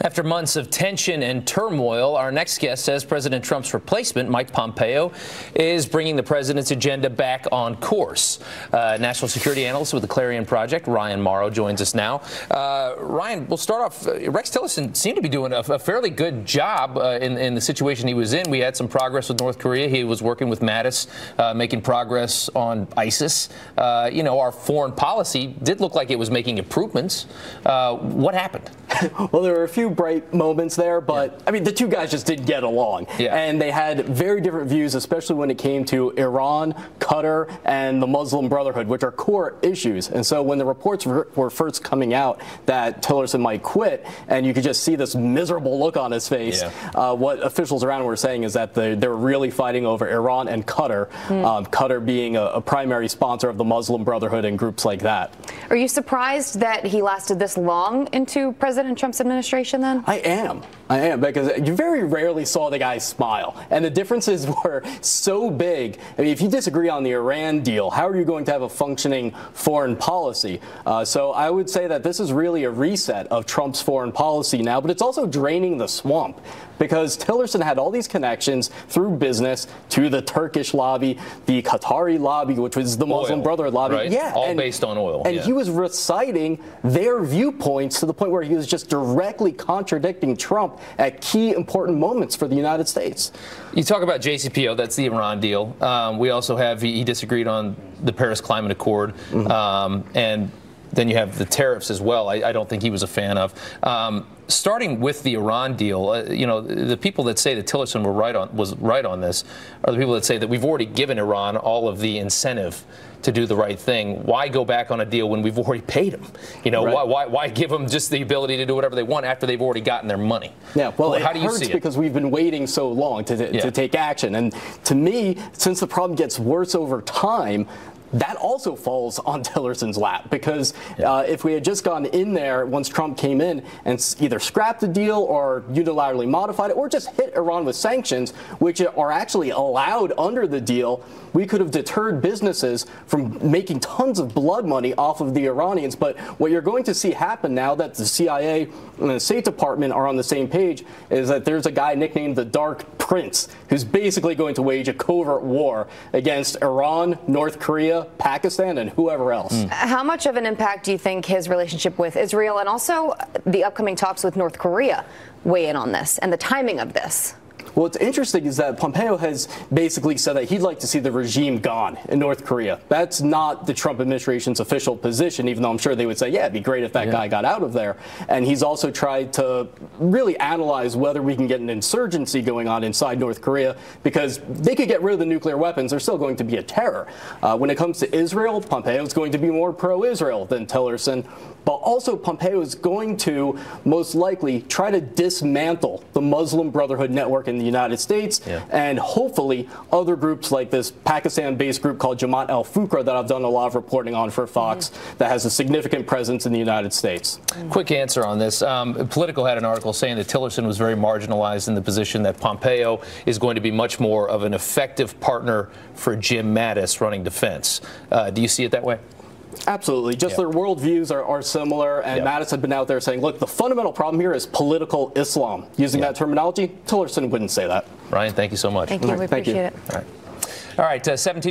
After months of tension and turmoil, our next guest says President Trump's replacement, Mike Pompeo, is bringing the president's agenda back on course. National security analyst with the Clarion Project, Mauro, joins us now. Ryan, we'll start off. Rex Tillerson seemed to be doing a fairly good job in the situation he was in. We had some progress with North Korea. He was working with Mattis, making progress on ISIS. Our foreign policy did look like it was making improvements. What happened? Well, there were a few bright moments there, but I mean, the two guys just didn't get along. And they had very different views, especially when it came to Iran, Qatar, and the Muslim Brotherhood, which are core issues. And so when the reports were first coming out that Tillerson might quit, and you could just see this miserable look on his face, what officials around were saying is that they were really fighting over Iran and Qatar, Qatar being a primary sponsor of the Muslim Brotherhood and groups like that. Are you surprised that he lasted this long into President Trump's administration then? I am, because you very rarely saw the guy smile. And the differences were so big. I mean, if you disagree on the Iran deal, how are you going to have a functioning foreign policy? So I would say that this is really a reset of Trump's foreign policy now, but it's also draining the swamp, because Tillerson had all these connections through business to the Turkish lobby, the Qatari lobby, which was the Muslim Brotherhood lobby. Right? Yeah, all based on oil. And he was reciting their viewpoints to the point where he was just directly contradicting Trump at key important moments for the United States. You talk about JCPO, that's the Iran deal. We also have, he disagreed on the Paris Climate Accord, and then you have the tariffs as well. I don't think he was a fan of. Starting with the Iran deal, the people that say that Tillerson was right on this are the people that say that we've already given Iran all of the incentive to do the right thing. Why go back on a deal when we've already paid them? Why give them just the ability to do whatever they want after they've already gotten their money? Yeah, well, how do you see it? Because we've been waiting so long to take action. And to me, since the problem gets worse over time, that also falls on Tillerson's lap, because if we had just gone in there once Trump came in and either scrapped the deal or unilaterally modified it or just hit Iran with sanctions, which are actually allowed under the deal, we could have deterred businesses from making tons of blood money off of the Iranians. But what you're going to see happen now that the CIA and the State Department are on the same page is that there's a guy nicknamed the Dark Prince who's basically going to wage a covert war against Iran, North Korea, Pakistan, and whoever else. How much of an impact do you think his relationship with Israel and also the upcoming talks with North Korea weigh in on this and the timing of this? Well, what's interesting is that Pompeo has basically said that he'd like to see the regime gone in North Korea. That's not the Trump administration's official position, even though I'm sure they would say, yeah, it'd be great if that guy got out of there. And he's also tried to really analyze whether we can get an insurgency going on inside North Korea, because they could get rid of the nuclear weapons. They're still going to be a terror. When it comes to Israel, Pompeo is going to be more pro-Israel than Tillerson. But also Pompeo is going to most likely try to dismantle the Muslim Brotherhood network in the United States, and hopefully other groups like this Pakistan-based group called Jamaat ul-Fuqra that I've done a lot of reporting on for Fox that has a significant presence in the United States. Quick answer on this. Politico had an article saying that Tillerson was very marginalized in the position that Pompeo is going to be much more of an effective partner for Jim Mattis running defense. Do you see it that way? Absolutely. Just their worldviews are similar, and Mattis had been out there saying, look, the fundamental problem here is political Islam. Using that terminology, Tillerson wouldn't say that. Ryan, thank you so much. Thank you. We appreciate it. All right, 17